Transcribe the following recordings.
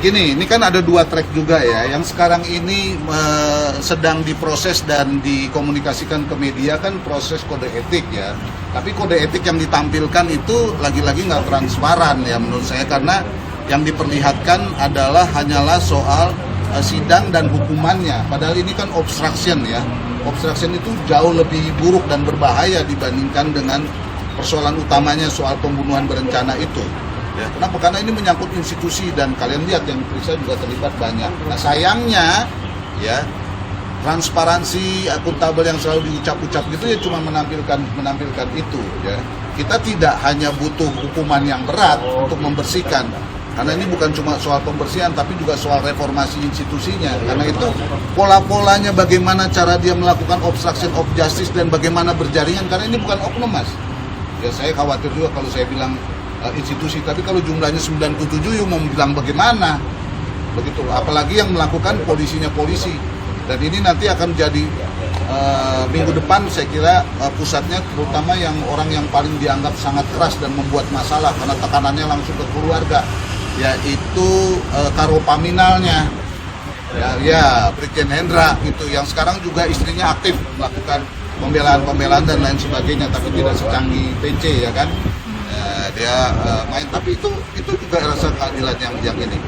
Ini kan ada 2 track juga ya, yang sekarang ini sedang diproses dan dikomunikasikan ke media kan proses kode etik ya. Tapi kode etik yang ditampilkan itu lagi-lagi nggak transparan ya menurut saya, karena yang diperlihatkan adalah hanyalah soal sidang dan hukumannya. Padahal ini kan obstruction ya. Obstruction itu jauh lebih buruk dan berbahaya dibandingkan dengan persoalan utamanya soal pembunuhan berencana itu. Ya, kenapa? Karena ini menyangkut institusi dan kalian lihat yang periksa juga terlibat banyak. Nah sayangnya ya transparansi akuntabel yang selalu diucap-ucap gitu ya cuma menampilkan itu ya. Kita tidak hanya butuh hukuman yang berat untuk membersihkan, karena ini bukan cuma soal pembersihan tapi juga soal reformasi institusinya. Karena itu pola-polanya bagaimana cara dia melakukan obstruction of justice dan bagaimana berjaringan, karena ini bukan oknum mas. Ya saya khawatir juga kalau saya bilang institusi, tapi kalau jumlahnya 97 yuk mau bilang bagaimana begitu, apalagi yang melakukan polisinya polisi. Dan ini nanti akan jadi minggu depan saya kira pusatnya terutama yang orang yang paling dianggap sangat keras dan membuat masalah karena tekanannya langsung ke keluarga, yaitu Karopaminalnya ya Brigjen Hendra gitu, yang sekarang juga istrinya aktif melakukan pembelaan dan lain sebagainya, tapi tidak secanggih PC ya kan. Dia main, tapi itu juga rasa keadilan yang ini.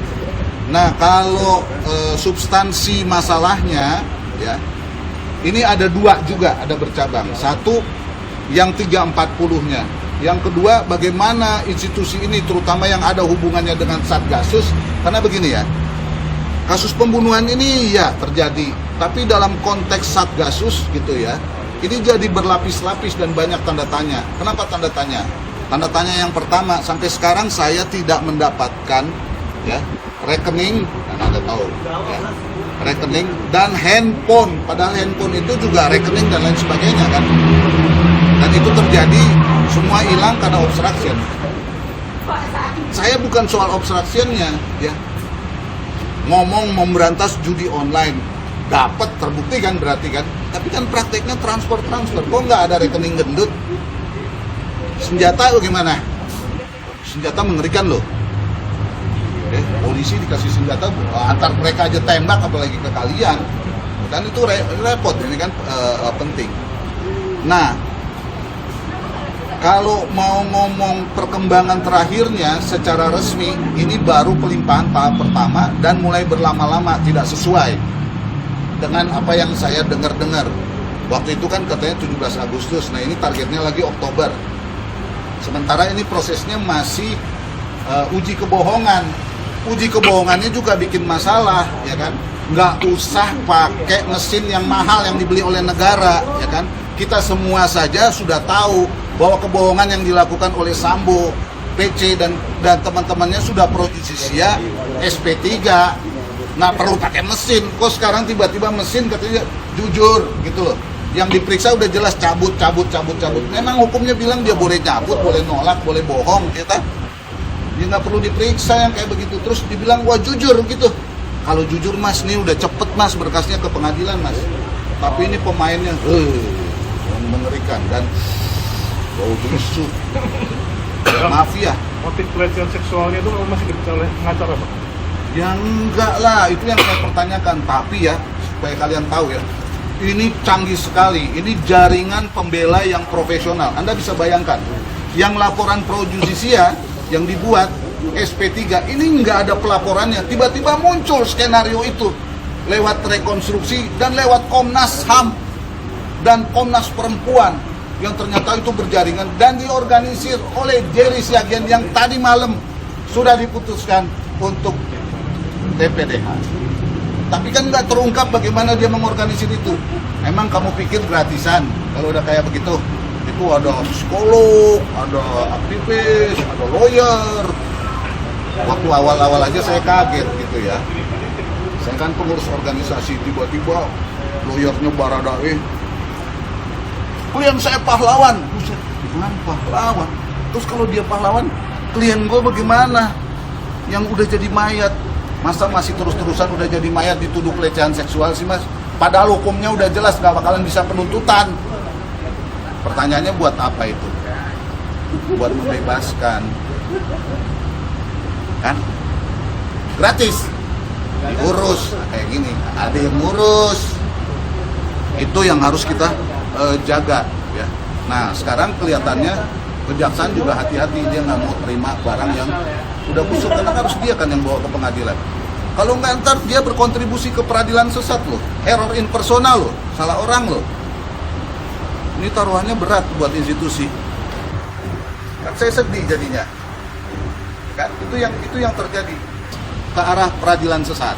Nah kalau substansi masalahnya ya ini ada 2 juga, ada bercabang. Satu yang 340-nya, yang kedua bagaimana institusi ini terutama yang ada hubungannya dengan Satgasus. Karena begini ya, kasus pembunuhan ini ya terjadi, tapi dalam konteks Satgasus gitu ya, ini jadi berlapis-lapis dan banyak tanda tanya. Kenapa tanda tanya? Tanda tanya yang pertama, sampai sekarang saya tidak mendapatkan ya rekening, Anda tahu ya, rekening dan handphone. Padahal handphone itu juga rekening dan lain sebagainya kan. Dan itu terjadi semua hilang karena obstruction. Saya bukan soal obstructionnya ya. Ngomong memberantas judi online, dapat terbukti kan berarti kan. Tapi kan prakteknya transfer. Kok nggak ada rekening gendut? Senjata bagaimana? Senjata mengerikan loh. Polisi dikasih senjata, antar mereka aja tembak apalagi ke kalian. Dan itu repot, ini kan penting. Nah, kalau mau ngomong perkembangan terakhirnya secara resmi, ini baru pelimpahan tahap pertama dan mulai berlama-lama tidak sesuai dengan apa yang saya dengar-dengar. Waktu itu kan katanya 17 Agustus, nah ini targetnya lagi Oktober. Sementara ini prosesnya masih uji kebohongan. Uji kebohongannya juga bikin masalah, ya kan? Nggak usah pakai mesin yang mahal yang dibeli oleh negara, ya kan? Kita semua saja sudah tahu bahwa kebohongan yang dilakukan oleh Sambo, PC dan teman-temannya sudah pro justisia SP3. Nah perlu pakai mesin. Kok sekarang tiba-tiba mesin katanya jujur gitu loh. Yang diperiksa udah jelas cabut. Memang hukumnya bilang dia boleh cabut, boleh nolak, boleh bohong, kita. Dia nggak perlu diperiksa yang kayak begitu. Terus dibilang wah jujur gitu. Kalau jujur mas, nih udah cepet mas berkasnya ke pengadilan mas. Tapi ini pemainnya yang mengerikan dan bau busuk. Mafia. Motif pelecehan seksualnya itu masih dibicarakan oleh pengacara pak? Ya enggak lah, itu yang saya pertanyakan. Tapi ya supaya kalian tahu ya, ini canggih sekali. Ini jaringan pembela yang profesional. Anda bisa bayangkan, yang laporan pro justisia yang dibuat SP3 ini nggak ada pelaporannya. Tiba-tiba muncul skenario itu lewat rekonstruksi dan lewat Komnas HAM dan Komnas Perempuan yang ternyata itu berjaringan dan diorganisir oleh Jerry Siagian yang tadi malam sudah diputuskan untuk TPDH. Tapi kan nggak terungkap bagaimana dia mengorganisir itu. Emang kamu pikir gratisan kalau udah kayak begitu? Itu ada psikolog, ada aktivis, ada lawyer. Waktu awal-awal aja saya kaget gitu ya. Saya kan pengurus organisasi, tiba-tiba lawyernya Baradae. Klien saya pahlawan. Buset, gimana pahlawan? Terus kalau dia pahlawan, klien gue bagaimana? Yang udah jadi mayat. Masa masih terus-terusan udah jadi mayat dituduh pelecehan seksual sih mas? Padahal hukumnya udah jelas gak bakalan bisa penuntutan. Pertanyaannya buat apa itu? Buat membebaskan. Kan? gratis, diurus kayak gini, ada yang ngurus. Itu yang harus kita jaga ya. Nah sekarang kelihatannya kejaksaan juga hati-hati, dia nggak mau terima barang yang udah busuk, karena harus dia kan yang bawa ke pengadilan. Kalau nggak, ntar dia berkontribusi ke peradilan sesat loh, error in persona loh, salah orang loh. Ini taruhannya berat buat institusi. Kan saya sedih jadinya. Kan itu yang terjadi ke arah peradilan sesat.